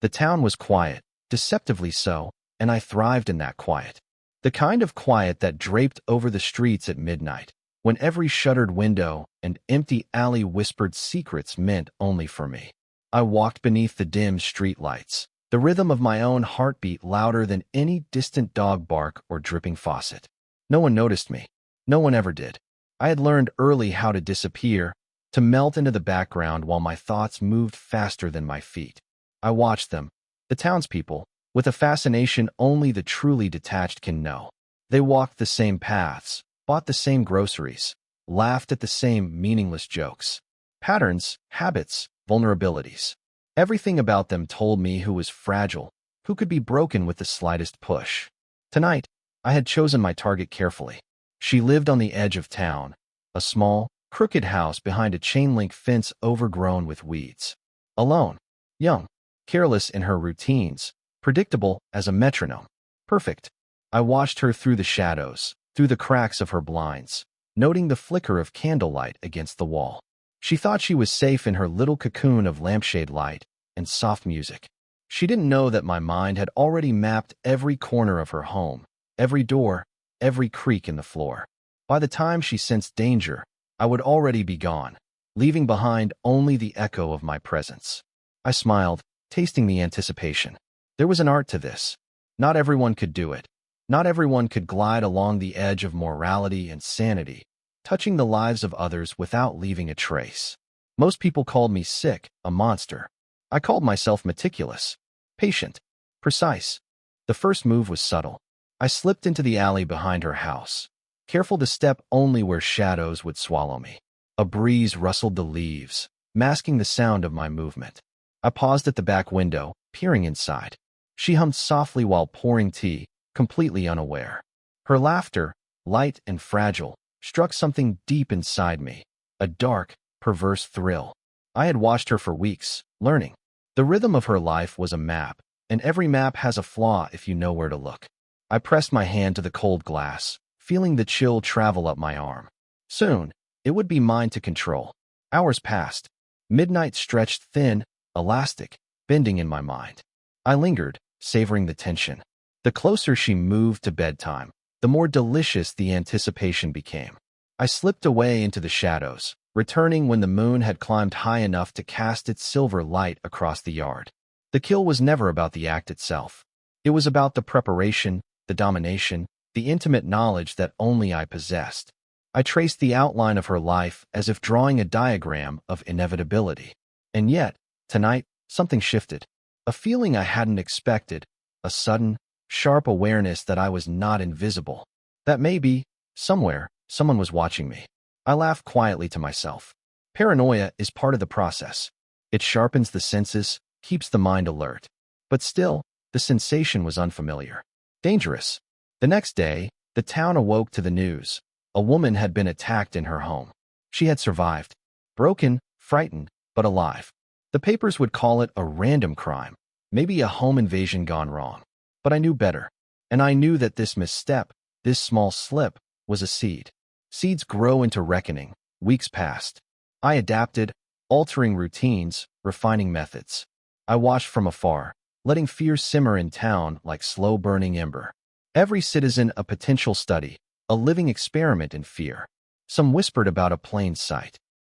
The town was quiet, deceptively so, and I thrived in that quiet. The kind of quiet that draped over the streets at midnight, when every shuttered window and empty alley whispered secrets meant only for me. I walked beneath the dim street lights, the rhythm of my own heartbeat louder than any distant dog bark or dripping faucet. No one noticed me. No one ever did. I had learned early how to disappear, to melt into the background while my thoughts moved faster than my feet. I watched them, the townspeople, with a fascination only the truly detached can know. They walked the same paths, bought the same groceries, laughed at the same meaningless jokes. Patterns, habits, vulnerabilities. Everything about them told me who was fragile, who could be broken with the slightest push. Tonight, I had chosen my target carefully. She lived on the edge of town, a small, crooked house behind a chain-link fence overgrown with weeds. Alone, young, careless in her routines, predictable as a metronome. Perfect. I watched her through the shadows, through the cracks of her blinds, noting the flicker of candlelight against the wall. She thought she was safe in her little cocoon of lampshade light and soft music. She didn't know that my mind had already mapped every corner of her home, every door, every creak in the floor. By the time she sensed danger, I would already be gone, leaving behind only the echo of my presence. I smiled, tasting the anticipation. There was an art to this. Not everyone could do it. Not everyone could glide along the edge of morality and sanity, touching the lives of others without leaving a trace. Most people called me sick, a monster. I called myself meticulous, patient, precise. The first move was subtle. I slipped into the alley behind her house, careful to step only where shadows would swallow me. A breeze rustled the leaves, masking the sound of my movement. I paused at the back window, peering inside. She hummed softly while pouring tea, completely unaware. Her laughter, light and fragile, struck something deep inside me, a dark, perverse thrill. I had watched her for weeks, learning. The rhythm of her life was a map, and every map has a flaw if you know where to look. I pressed my hand to the cold glass, feeling the chill travel up my arm. Soon, it would be mine to control. Hours passed. Midnight stretched thin, elastic, bending in my mind. I lingered, savoring the tension. The closer she moved to bedtime, the more delicious the anticipation became. I slipped away into the shadows, returning when the moon had climbed high enough to cast its silver light across the yard. The kill was never about the act itself. It was about the preparation, the domination, the intimate knowledge that only I possessed. I traced the outline of her life as if drawing a diagram of inevitability. And yet, tonight, something shifted. A feeling I hadn't expected, a sudden, sharp awareness that I was not invisible. That maybe, somewhere, someone was watching me. I laughed quietly to myself. Paranoia is part of the process. It sharpens the senses, keeps the mind alert. But still, the sensation was unfamiliar. Dangerous. The next day, the town awoke to the news. A woman had been attacked in her home. She had survived. Broken, frightened, but alive. The papers would call it a random crime, maybe a home invasion gone wrong. But I knew better. And I knew that this misstep, this small slip, was a seed. Seeds grow into reckoning. Weeks passed. I adapted, altering routines, refining methods. I watched from afar, letting fear simmer in town like slow-burning ember. Every citizen a potential study, a living experiment in fear. Some whispered about a plain sight.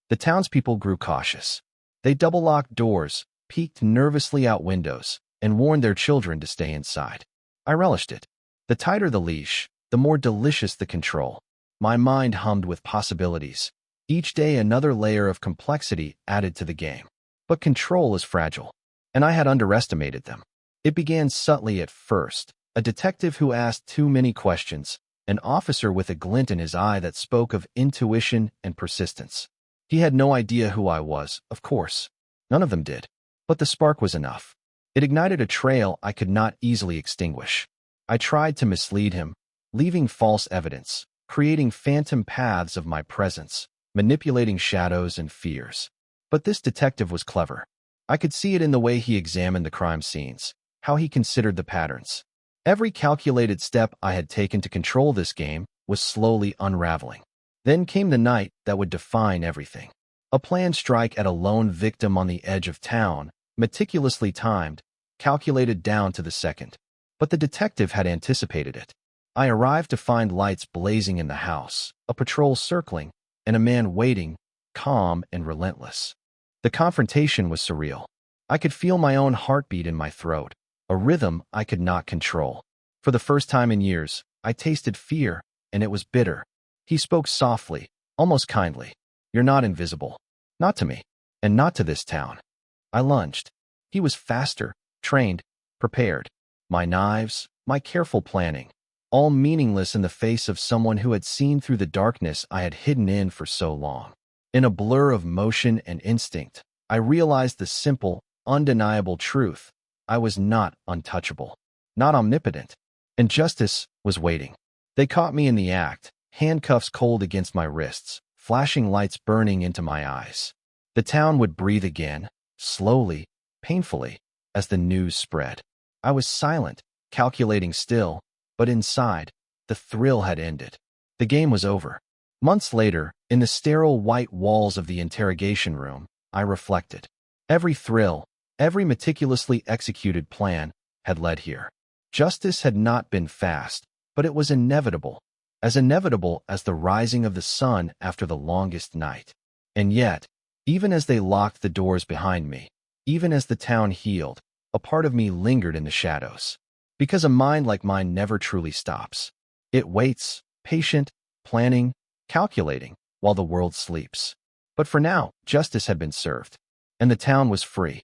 The townspeople grew cautious. They double-locked doors, peeked nervously out windows, and warned their children to stay inside. I relished it. The tighter the leash, the more delicious the control. My mind hummed with possibilities. Each day another layer of complexity added to the game. But control is fragile, and I had underestimated them. It began subtly at first. A detective who asked too many questions, an officer with a glint in his eye that spoke of intuition and persistence. He had no idea who I was, of course. None of them did. But the spark was enough. It ignited a trail I could not easily extinguish. I tried to mislead him, leaving false evidence, creating phantom paths of my presence, manipulating shadows and fears. But this detective was clever. I could see it in the way he examined the crime scenes, how he considered the patterns. Every calculated step I had taken to control this game was slowly unraveling. Then came the night that would define everything. A planned strike at a lone victim on the edge of town, meticulously timed, calculated down to the second. But the detective had anticipated it. I arrived to find lights blazing in the house, a patrol circling, and a man waiting, calm and relentless. The confrontation was surreal. I could feel my own heartbeat in my throat, a rhythm I could not control. For the first time in years, I tasted fear, and it was bitter. He spoke softly, almost kindly. "You're not invisible. Not to me, and not to this town." I lunged. He was faster, trained, prepared. My knives, my careful planning, all meaningless in the face of someone who had seen through the darkness I had hidden in for so long. In a blur of motion and instinct, I realized the simple, undeniable truth. I was not untouchable, not omnipotent, and justice was waiting. They caught me in the act, handcuffs cold against my wrists, flashing lights burning into my eyes. The town would breathe again, slowly, painfully, as the news spread. I was silent, calculating still, but inside, the thrill had ended. The game was over. Months later, in the sterile white walls of the interrogation room, I reflected. Every thrill, every meticulously executed plan had led here. Justice had not been fast, but it was inevitable as the rising of the sun after the longest night. And yet, even as they locked the doors behind me, even as the town healed, a part of me lingered in the shadows. Because a mind like mine never truly stops. It waits, patient, planning, calculating, while the world sleeps. But for now, justice had been served, and the town was free.